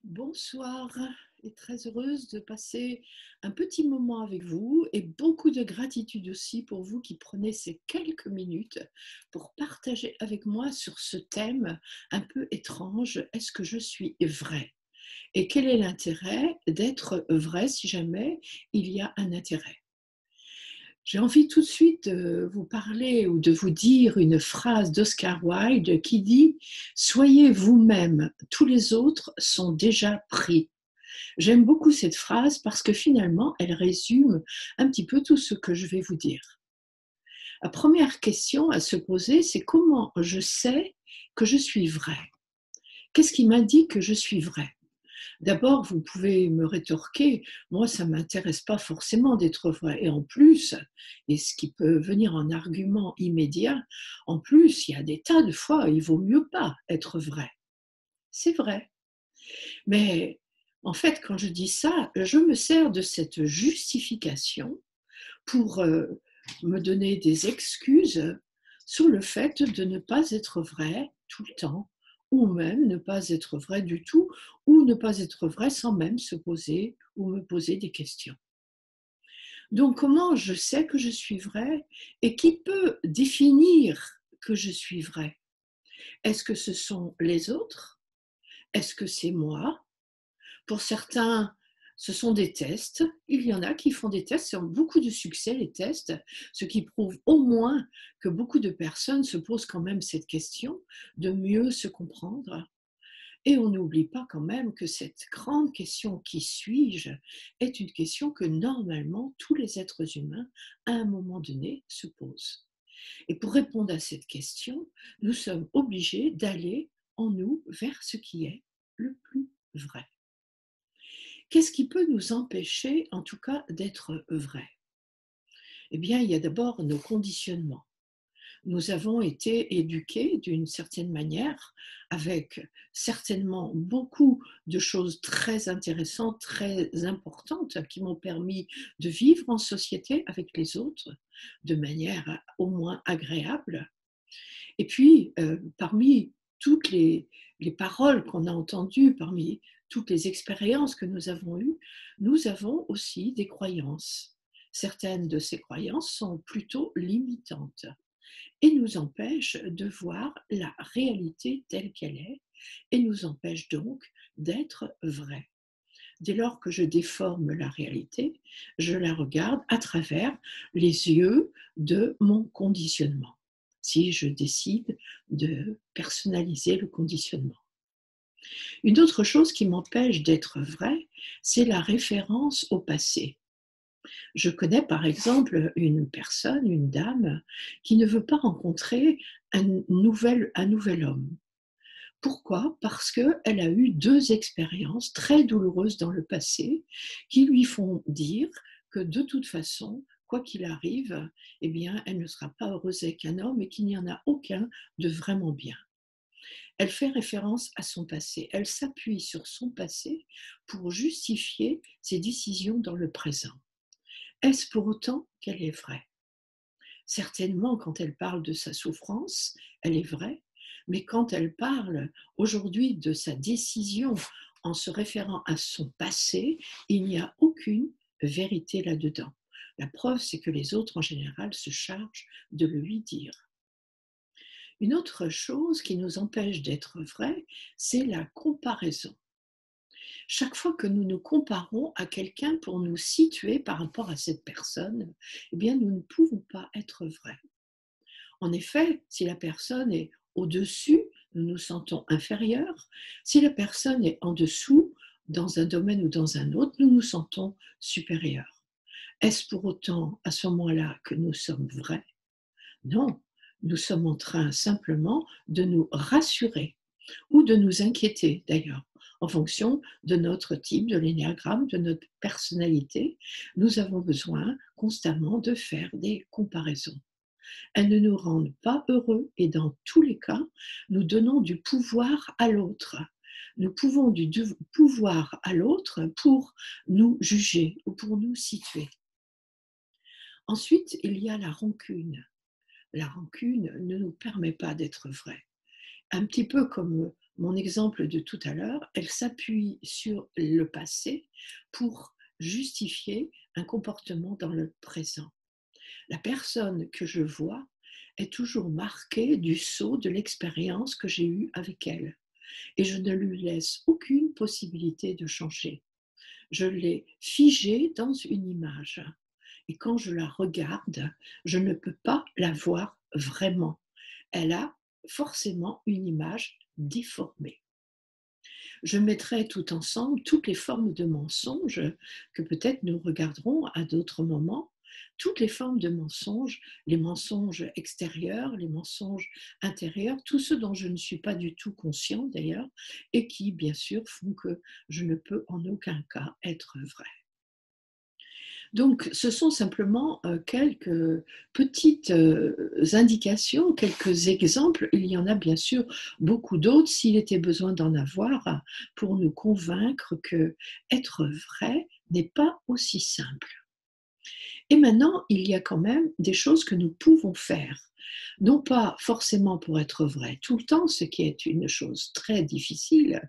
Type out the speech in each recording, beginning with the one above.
Bonsoir et très heureuse de passer un petit moment avec vous et beaucoup de gratitude aussi pour vous qui prenez ces quelques minutes pour partager avec moi sur ce thème un peu étrange. Est-ce que je suis vrai? Et quel est l'intérêt d'être vrai si jamais il y a un intérêt? J'ai envie tout de suite de vous parler ou de vous dire une phrase d'Oscar Wilde qui dit: «Soyez vous-même, tous les autres sont déjà pris». J'aime beaucoup cette phrase parce que finalement, elle résume un petit peu tout ce que je vais vous dire. La première question à se poser, c'est comment je sais que je suis vrai? Qu'est-ce qui m'indique que je suis vrai? D'abord, vous pouvez me rétorquer, moi, ça ne m'intéresse pas forcément d'être vrai. Et en plus, et ce qui peut venir en argument immédiat, en plus, il y a des tas de fois, il vaut mieux pas être vrai. C'est vrai. Mais en fait, quand je dis ça, je me sers de cette justification pour me donner des excuses sur le fait de ne pas être vrai tout le temps, ou même ne pas être vrai du tout, ou ne pas être vrai sans même se poser ou me poser des questions. Donc comment je sais que je suis vrai et qui peut définir que je suis vrai? Est-ce que ce sont les autres? Est-ce que c'est moi? Pour certains, ce sont des tests. Il y en a qui font des tests et ont beaucoup de succès, les tests, ce qui prouve au moins que beaucoup de personnes se posent quand même cette question de mieux se comprendre. Et on n'oublie pas quand même que cette grande question qui suis-je est une question que normalement tous les êtres humains, à un moment donné, se posent. Et pour répondre à cette question, nous sommes obligés d'aller en nous vers ce qui est le plus vrai. Qu'est-ce qui peut nous empêcher, en tout cas, d'être vrai? Eh bien, il y a d'abord nos conditionnements. Nous avons été éduqués d'une certaine manière, avec certainement beaucoup de choses très intéressantes, très importantes, qui m'ont permis de vivre en société avec les autres de manière au moins agréable. Et puis, parmi toutes les paroles qu'on a entendues, parmi toutes les expériences que nous avons eues, nous avons aussi des croyances. Certaines de ces croyances sont plutôt limitantes et nous empêchent de voir la réalité telle qu'elle est et nous empêchent donc d'être vrais. Dès lors que je déforme la réalité, je la regarde à travers les yeux de mon conditionnement, si je décide de personnaliser le conditionnement. Une autre chose qui m'empêche d'être vrai, c'est la référence au passé. Je connais par exemple une personne, une dame, qui ne veut pas rencontrer un nouvel homme. Pourquoi? Parce qu'elle a eu 2 expériences très douloureuses dans le passé qui lui font dire que de toute façon, quoi qu'il arrive, eh bien, elle ne sera pas heureuse avec un homme et qu'il n'y en a aucun de vraiment bien. Elle fait référence à son passé. Elle s'appuie sur son passé pour justifier ses décisions dans le présent. Est-ce pour autant qu'elle est vraie? Certainement, quand elle parle de sa souffrance, elle est vraie, mais quand elle parle aujourd'hui de sa décision en se référant à son passé, il n'y a aucune vérité là-dedans. La preuve, c'est que les autres, en général, se chargent de le lui dire. Une autre chose qui nous empêche d'être vrai, c'est la comparaison. Chaque fois que nous nous comparons à quelqu'un pour nous situer par rapport à cette personne, eh bien, nous ne pouvons pas être vrais. En effet, si la personne est au-dessus, nous nous sentons inférieurs. Si la personne est en dessous, dans un domaine ou dans un autre, nous nous sentons supérieurs. Est-ce pour autant à ce moment-là que nous sommes vrais? Non, nous sommes en train simplement de nous rassurer ou de nous inquiéter d'ailleurs. En fonction de notre type, de l'énéagramme, de notre personnalité, nous avons besoin constamment de faire des comparaisons. Elles ne nous rendent pas heureux et dans tous les cas, nous donnons du pouvoir à l'autre. Nous pouvons du pouvoir à l'autre pour nous juger ou pour nous situer. Ensuite, il y a la rancune. La rancune ne nous permet pas d'être vrais. un petit peu comme mon exemple de tout à l'heure, elle s'appuie sur le passé pour justifier un comportement dans le présent. La personne que je vois est toujours marquée du sceau de l'expérience que j'ai eue avec elle et je ne lui laisse aucune possibilité de changer. Je l'ai figée dans une image et quand je la regarde, je ne peux pas la voir vraiment. Elle a forcément une image déformée. Je mettrai tout ensemble toutes les formes de mensonges que peut-être nous regarderons à d'autres moments, toutes les formes de mensonges, les mensonges extérieurs, les mensonges intérieurs, tous ceux dont je ne suis pas du tout conscient d'ailleurs, et qui bien sûr font que je ne peux en aucun cas être vrai. Donc, ce sont simplement quelques petites indications, quelques exemples. Il y en a bien sûr beaucoup d'autres s'il était besoin d'en avoir pour nous convaincre que être vrai n'est pas aussi simple. Et maintenant, il y a quand même des choses que nous pouvons faire. Non pas forcément pour être vrai tout le temps, ce qui est une chose très difficile,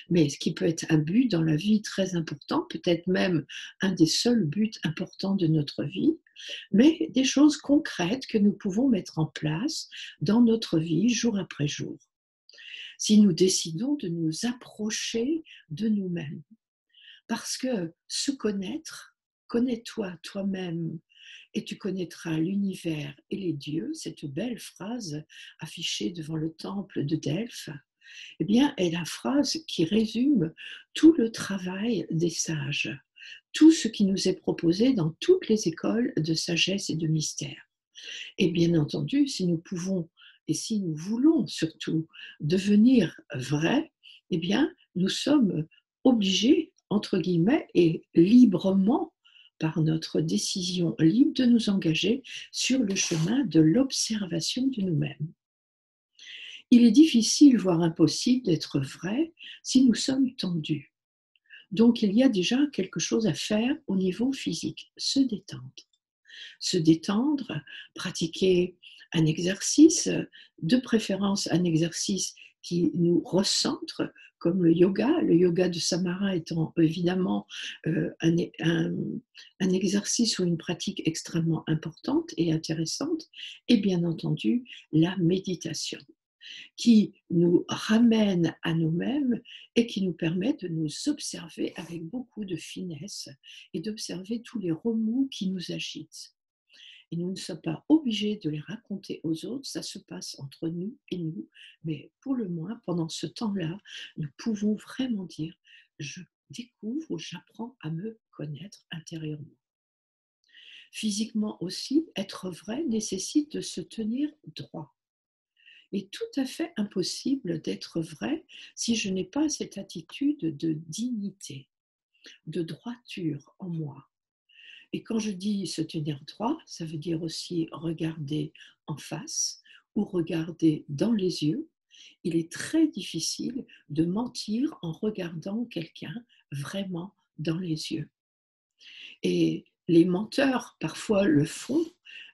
mais ce qui peut être un but dans la vie très important, peut-être même un des seuls buts importants de notre vie, mais des choses concrètes que nous pouvons mettre en place dans notre vie jour après jour. Si nous décidons de nous approcher de nous-mêmes, parce que se connaître, connais-toi toi-même et tu connaîtras l'univers et les dieux, cette belle phrase affichée devant le temple de Delphes, eh bien, est la phrase qui résume tout le travail des sages, tout ce qui nous est proposé dans toutes les écoles de sagesse et de mystère. Et bien entendu, si nous pouvons et si nous voulons surtout devenir vrais, eh bien, nous sommes obligés, entre guillemets, et librement, par notre décision libre, de nous engager sur le chemin de l'observation de nous-mêmes. Il est difficile, voire impossible, d'être vrai si nous sommes tendus. Donc, il y a déjà quelque chose à faire au niveau physique, se détendre. Se détendre, pratiquer un exercice, de préférence un exercice qui nous recentre, comme le yoga de Samara étant évidemment un exercice ou une pratique extrêmement importante et intéressante, et bien entendu la méditation qui nous ramène à nous-mêmes et qui nous permet de nous observer avec beaucoup de finesse et d'observer tous les remous qui nous agitent. Et nous ne sommes pas obligés de les raconter aux autres, ça se passe entre nous et nous. Mais pour le moins, pendant ce temps-là, nous pouvons vraiment dire, je découvre, j'apprends à me connaître intérieurement. Physiquement aussi, être vrai nécessite de se tenir droit. Il est tout à fait impossible d'être vrai si je n'ai pas cette attitude de dignité, de droiture en moi. Et quand je dis se tenir droit, ça veut dire aussi regarder en face ou regarder dans les yeux. Il est très difficile de mentir en regardant quelqu'un vraiment dans les yeux. Et les menteurs parfois le font,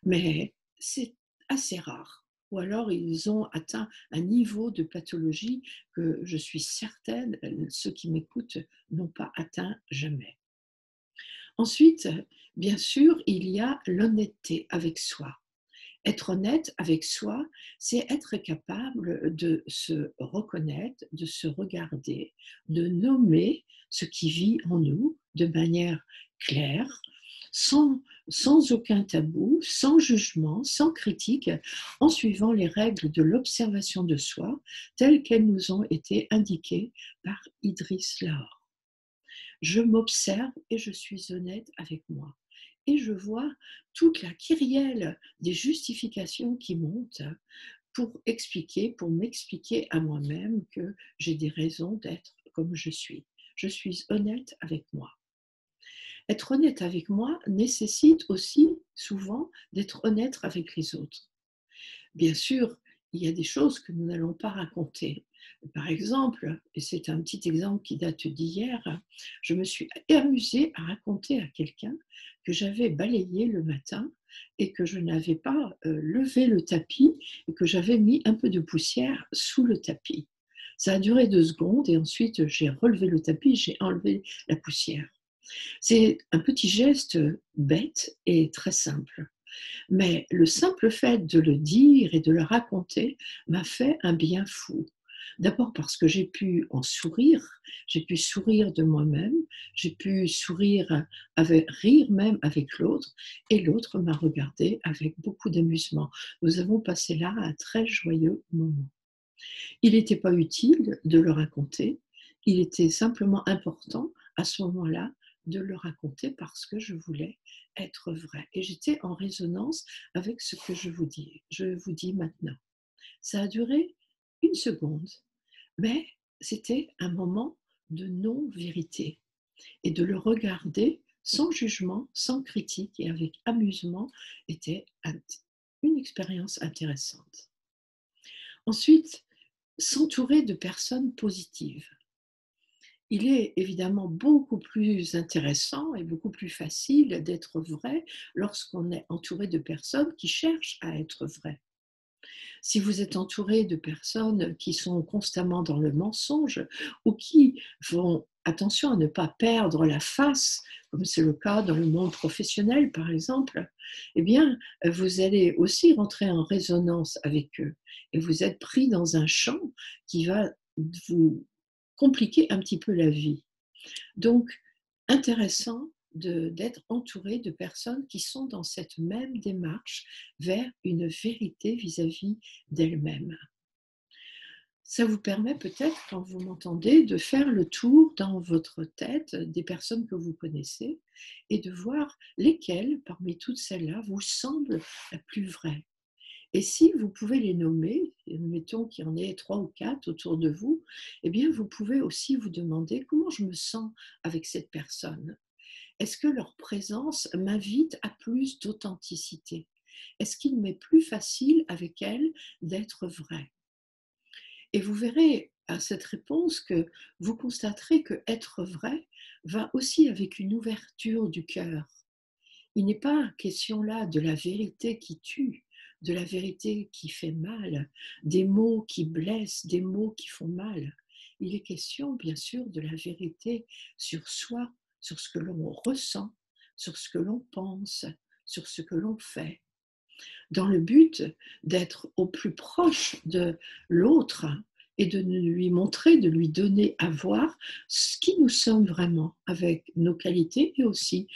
mais c'est assez rare. Ou alors ils ont atteint un niveau de pathologie que je suis certaine, ceux qui m'écoutent n'ont pas atteint jamais. Ensuite, bien sûr, il y a l'honnêteté avec soi. Être honnête avec soi, c'est être capable de se reconnaître, de se regarder, de nommer ce qui vit en nous de manière claire, sans aucun tabou, sans jugement, sans critique, en suivant les règles de l'observation de soi telles qu'elles nous ont été indiquées par Idriss Lahore. Je m'observe et je suis honnête avec moi. Et je vois toute la kyrielle des justifications qui montent pour expliquer, pour m'expliquer à moi-même que j'ai des raisons d'être comme je suis. Je suis honnête avec moi. Être honnête avec moi nécessite aussi souvent d'être honnête avec les autres. Bien sûr, il y a des choses que nous n'allons pas raconter. Par exemple, et c'est un petit exemple qui date d'hier, je me suis amusée à raconter à quelqu'un que j'avais balayé le matin et que je n'avais pas levé le tapis et que j'avais mis un peu de poussière sous le tapis. Ça a duré 2 secondes et ensuite j'ai relevé le tapis, j'ai enlevé la poussière. C'est un petit geste bête et très simple. Mais le simple fait de le dire et de le raconter m'a fait un bien fou. D'abord parce que j'ai pu sourire de moi-même, j'ai pu rire même avec l'autre, et l'autre m'a regardé avec beaucoup d'amusement. Nous avons passé là un très joyeux moment. Il n'était pas utile de le raconter, il était simplement important à ce moment-là de le raconter parce que je voulais être vrai. Et j'étais en résonance avec ce que je vous dis maintenant. Ça a duré 1 seconde, mais c'était un moment de non-vérité. Et de le regarder sans jugement, sans critique et avec amusement était une expérience intéressante. Ensuite, s'entourer de personnes positives. Il est évidemment beaucoup plus intéressant et beaucoup plus facile d'être vrai lorsqu'on est entouré de personnes qui cherchent à être vraies. Si vous êtes entouré de personnes qui sont constamment dans le mensonge ou qui font attention à ne pas perdre la face, comme c'est le cas dans le monde professionnel par exemple, eh bien, vous allez aussi rentrer en résonance avec eux et vous êtes pris dans un champ qui va vous compliquer un petit peu la vie. Donc, intéressant d'être entouré de personnes qui sont dans cette même démarche vers une vérité vis-à-vis d'elles-mêmes. Ça vous permet peut-être, quand vous m'entendez, de faire le tour dans votre tête des personnes que vous connaissez et de voir lesquelles, parmi toutes celles-là, vous semblent la plus vraie. Et si vous pouvez les nommer, mettons qu'il y en ait 3 ou 4 autour de vous, eh bien, vous pouvez aussi vous demander comment je me sens avec cette personne. Est-ce que leur présence m'invite à plus d'authenticité? Est-ce qu'il m'est plus facile avec elle d'être vrai? Et vous verrez à cette réponse que vous constaterez que être vrai va aussi avec une ouverture du cœur. Il n'est pas question là de la vérité qui tue, de la vérité qui fait mal, des mots qui blessent, des mots qui font mal. Il est question, bien sûr, de la vérité sur soi, sur ce que l'on ressent, sur ce que l'on pense, sur ce que l'on fait, dans le but d'être au plus proche de l'autre et de lui montrer, de lui donner à voir ce qui nous sommes vraiment, avec nos qualités et aussi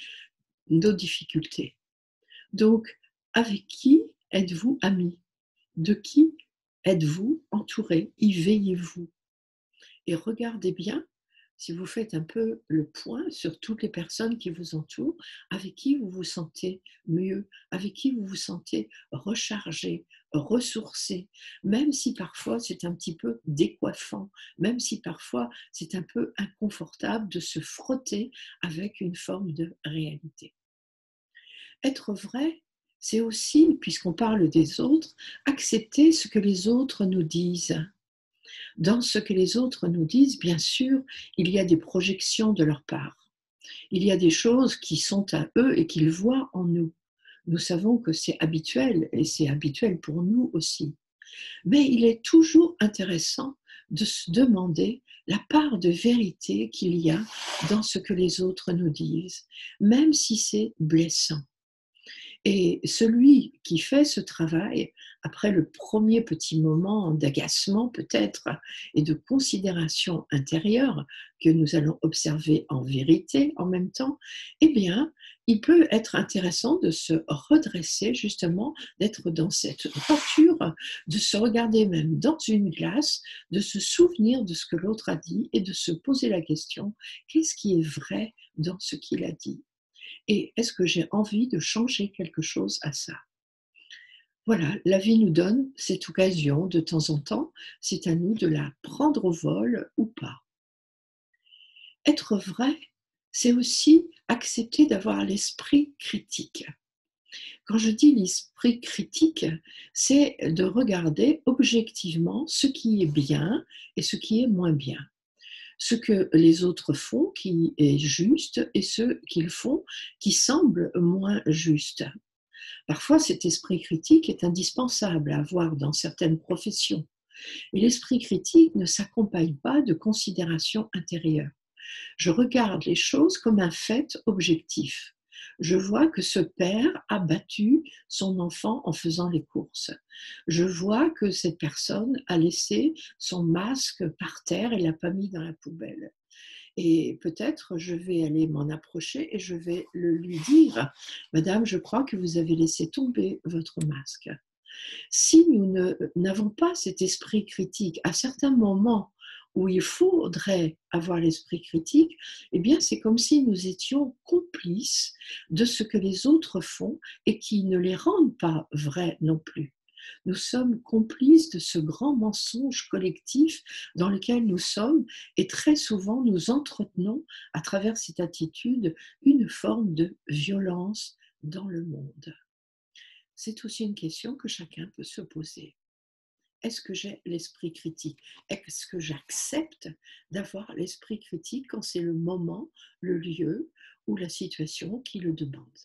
nos difficultés. Donc, avec qui êtes-vous amis? De qui êtes-vous entouré? Y veillez-vous? Et regardez bien, si vous faites un peu le point sur toutes les personnes qui vous entourent, avec qui vous vous sentez mieux, avec qui vous vous sentez rechargé, ressourcé, même si parfois c'est un petit peu décoiffant, même si parfois c'est un peu inconfortable de se frotter avec une forme de réalité. Être vrai, c'est aussi, puisqu'on parle des autres, accepter ce que les autres nous disent. Dans ce que les autres nous disent, bien sûr, il y a des projections de leur part. Il y a des choses qui sont à eux et qu'ils voient en nous. Nous savons que c'est habituel et c'est habituel pour nous aussi. Mais il est toujours intéressant de se demander la part de vérité qu'il y a dans ce que les autres nous disent, même si c'est blessant. Et celui qui fait ce travail, après le premier petit moment d'agacement peut-être et de considération intérieure que nous allons observer en vérité en même temps, eh bien, il peut être intéressant de se redresser justement, d'être dans cette posture, de se regarder même dans une glace, de se souvenir de ce que l'autre a dit et de se poser la question, qu'est-ce qui est vrai dans ce qu'il a dit? Et est-ce que j'ai envie de changer quelque chose à ça? Voilà, la vie nous donne cette occasion de temps en temps, c'est à nous de la prendre au vol ou pas. Être vrai, c'est aussi accepter d'avoir l'esprit critique. Quand je dis l'esprit critique, c'est de regarder objectivement ce qui est bien et ce qui est moins bien. Ce que les autres font qui est juste et ce qu'ils font qui semble moins juste. Parfois, cet esprit critique est indispensable à avoir dans certaines professions. Mais l'esprit critique ne s'accompagne pas de considérations intérieures. Je regarde les choses comme un fait objectif. Je vois que ce père a battu son enfant en faisant les courses. Je vois que cette personne a laissé son masque par terre et l'a pas mis dans la poubelle. Et peut-être je vais aller m'en approcher et je vais le lui dire, Madame, je crois que vous avez laissé tomber votre masque. Si nous n'avons pas cet esprit critique à certains moments où il faudrait avoir l'esprit critique, eh bien c'est comme si nous étions complices de ce que les autres font et qui ne les rendent pas vrais non plus. Nous sommes complices de ce grand mensonge collectif dans lequel nous sommes et très souvent nous entretenons à travers cette attitude une forme de violence dans le monde. C'est aussi une question que chacun peut se poser. Est-ce que j'ai l'esprit critique? Est-ce que j'accepte d'avoir l'esprit critique quand c'est le moment, le lieu ou la situation qui le demande?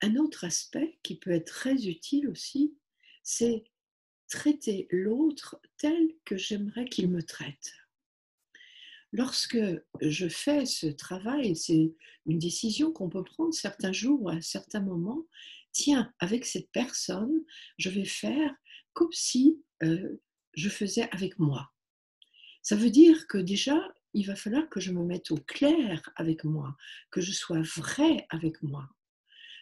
Un autre aspect qui peut être très utile aussi, c'est traiter l'autre tel que j'aimerais qu'il me traite. Lorsque je fais ce travail, c'est une décision qu'on peut prendre certains jours ou à certains moments. Tiens, avec cette personne, je vais faire comme si je faisais avec moi. Ça veut dire que déjà, il va falloir que je me mette au clair avec moi, que je sois vrai avec moi,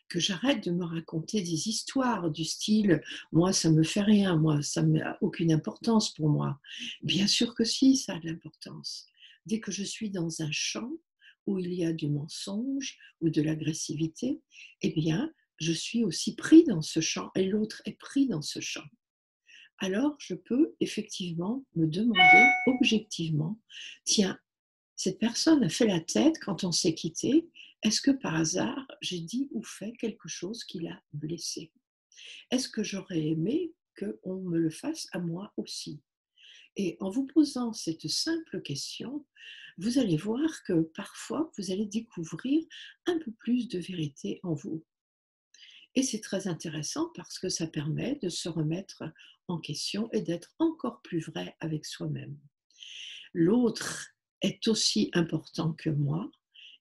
que j'arrête de me raconter des histoires du style moi ça me fait rien, moi ça n'a aucune importance pour moi. Bien sûr que si, ça a de l'importance. Dès que je suis dans un champ où il y a du mensonge ou de l'agressivité, eh bien je suis aussi pris dans ce champ et l'autre est pris dans ce champ. Alors je peux effectivement me demander objectivement, tiens, cette personne a fait la tête quand on s'est quitté. Est-ce que par hasard, j'ai dit ou fait quelque chose qui l'a blessé? Est-ce que j'aurais aimé qu'on me le fasse à moi aussi? Et en vous posant cette simple question, vous allez voir que parfois, vous allez découvrir un peu plus de vérité en vous. Et c'est très intéressant parce que ça permet de se remettre en question et d'être encore plus vrai avec soi-même. L'autre est aussi important que moi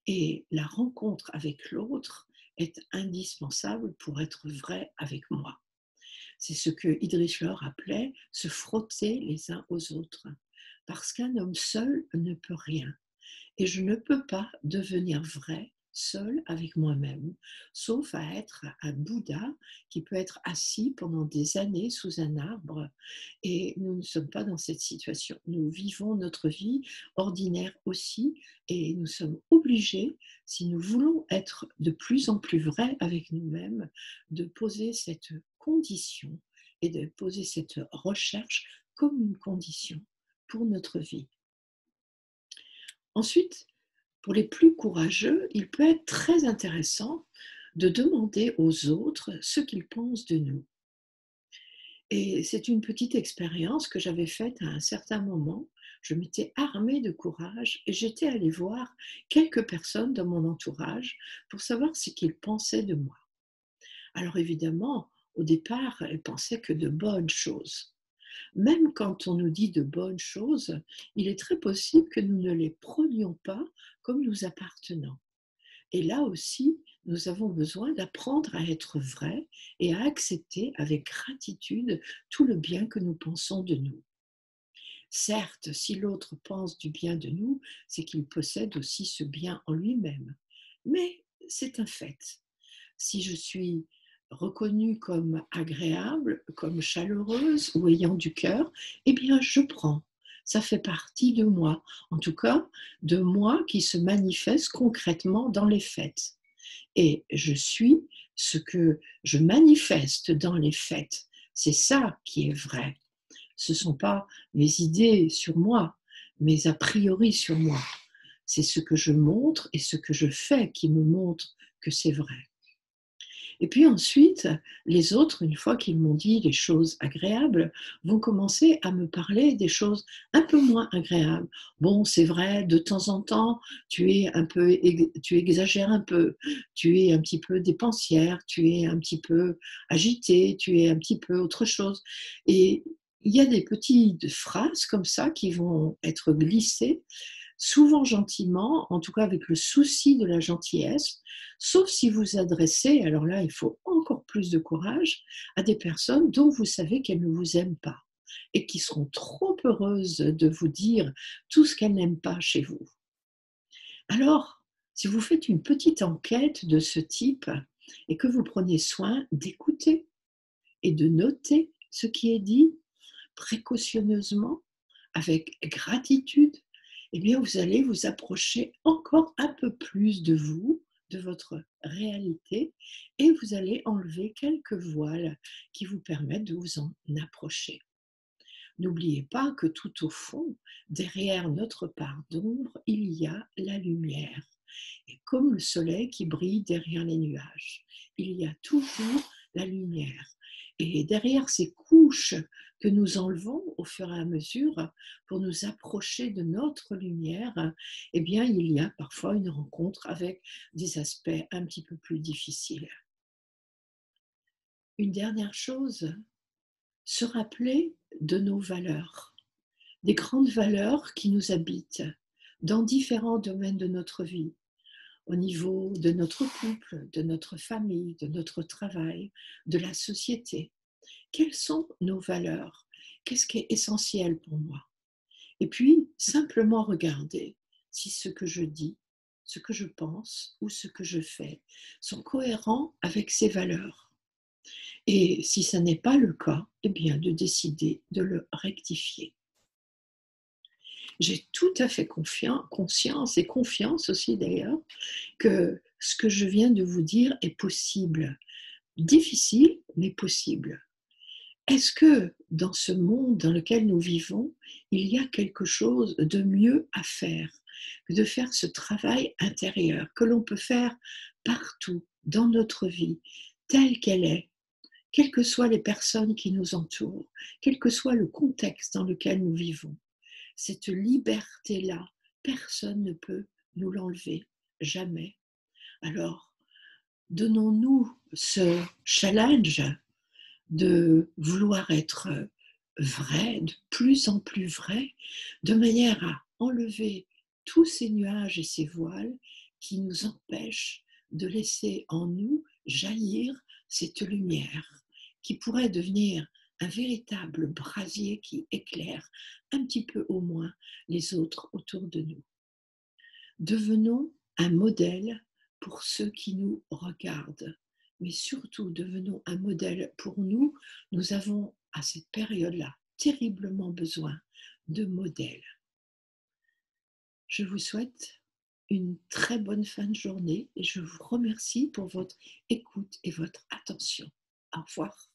et la rencontre avec l'autre est indispensable pour être vrai avec moi. C'est ce que Idriss Lord appelait se frotter les uns aux autres, parce qu'un homme seul ne peut rien. Et je ne peux pas devenir vrai seul avec moi-même, sauf à être un Bouddha qui peut être assis pendant des années sous un arbre. Et nous ne sommes pas dans cette situation. Nous vivons notre vie ordinaire aussi et nous sommes obligés, si nous voulons être de plus en plus vrais avec nous-mêmes, de poser cette condition et de poser cette recherche comme une condition pour notre vie. Ensuite, pour les plus courageux, il peut être très intéressant de demander aux autres ce qu'ils pensent de nous. Et c'est une petite expérience que j'avais faite à un certain moment. Je m'étais armée de courage et j'étais allée voir quelques personnes dans mon entourage pour savoir ce qu'ils pensaient de moi. Alors évidemment, au départ, elles pensaient que de bonnes choses. Même quand on nous dit de bonnes choses, il est très possible que nous ne les prenions pas comme nous appartenant. Et là aussi, nous avons besoin d'apprendre à être vrais et à accepter avec gratitude tout le bien que nous pensons de nous. Certes, si l'autre pense du bien de nous, c'est qu'il possède aussi ce bien en lui-même. Mais c'est un fait. Si je suis reconnue comme agréable, comme chaleureuse ou ayant du cœur, eh bien je prends. Ça fait partie de moi, en tout cas de moi qui se manifeste concrètement dans les faits. Et je suis ce que je manifeste dans les faits. C'est ça qui est vrai. Ce ne sont pas mes idées sur moi, mes a priori sur moi. C'est ce que je montre et ce que je fais qui me montre que c'est vrai. Et puis ensuite, les autres, une fois qu'ils m'ont dit les choses agréables, vont commencer à me parler des choses un peu moins agréables. Bon, c'est vrai, de temps en temps, tu exagères un peu, tu es un petit peu dépensière, tu es un petit peu agitée, tu es un petit peu autre chose. Et il y a des petites phrases comme ça qui vont être glissées, souvent gentiment, en tout cas avec le souci de la gentillesse, sauf si vous vous adressez, alors là, il faut encore plus de courage, à des personnes dont vous savez qu'elles ne vous aiment pas et qui seront trop heureuses de vous dire tout ce qu'elles n'aiment pas chez vous. Alors, si vous faites une petite enquête de ce type et que vous prenez soin d'écouter et de noter ce qui est dit précautionneusement, avec gratitude, eh bien, vous allez vous approcher encore un peu plus de vous, de votre réalité, et vous allez enlever quelques voiles qui vous permettent de vous en approcher. N'oubliez pas que tout au fond, derrière notre part d'ombre, il y a la lumière. Et comme le soleil qui brille derrière les nuages, il y a toujours la lumière. Et derrière ces couches que nous enlevons au fur et à mesure pour nous approcher de notre lumière, eh bien, il y a parfois une rencontre avec des aspects un petit peu plus difficiles. Une dernière chose, se rappeler de nos valeurs, des grandes valeurs qui nous habitent dans différents domaines de notre vie, au niveau de notre couple, de notre famille, de notre travail, de la société. Quelles sont nos valeurs? Qu'est-ce qui est essentiel pour moi? Et puis, simplement regarder si ce que je dis, ce que je pense ou ce que je fais sont cohérents avec ces valeurs. Et si ce n'est pas le cas, eh bien, de décider de le rectifier. J'ai tout à fait conscience et confiance aussi d'ailleurs que ce que je viens de vous dire est possible. Difficile, mais possible. Est-ce que dans ce monde dans lequel nous vivons, il y a quelque chose de mieux à faire que de faire ce travail intérieur que l'on peut faire partout dans notre vie, telle qu'elle est, quelles que soient les personnes qui nous entourent, quel que soit le contexte dans lequel nous vivons? Cette liberté-là, personne ne peut nous l'enlever, jamais. Alors, donnons-nous ce challenge de vouloir être vrai, de plus en plus vrai, de manière à enlever tous ces nuages et ces voiles qui nous empêchent de laisser en nous jaillir cette lumière qui pourrait devenir un véritable brasier qui éclaire un petit peu au moins les autres autour de nous. Devenons un modèle pour ceux qui nous regardent, mais surtout devenons un modèle pour nous. Nous avons à cette période-là terriblement besoin de modèles. Je vous souhaite une très bonne fin de journée et je vous remercie pour votre écoute et votre attention. Au revoir.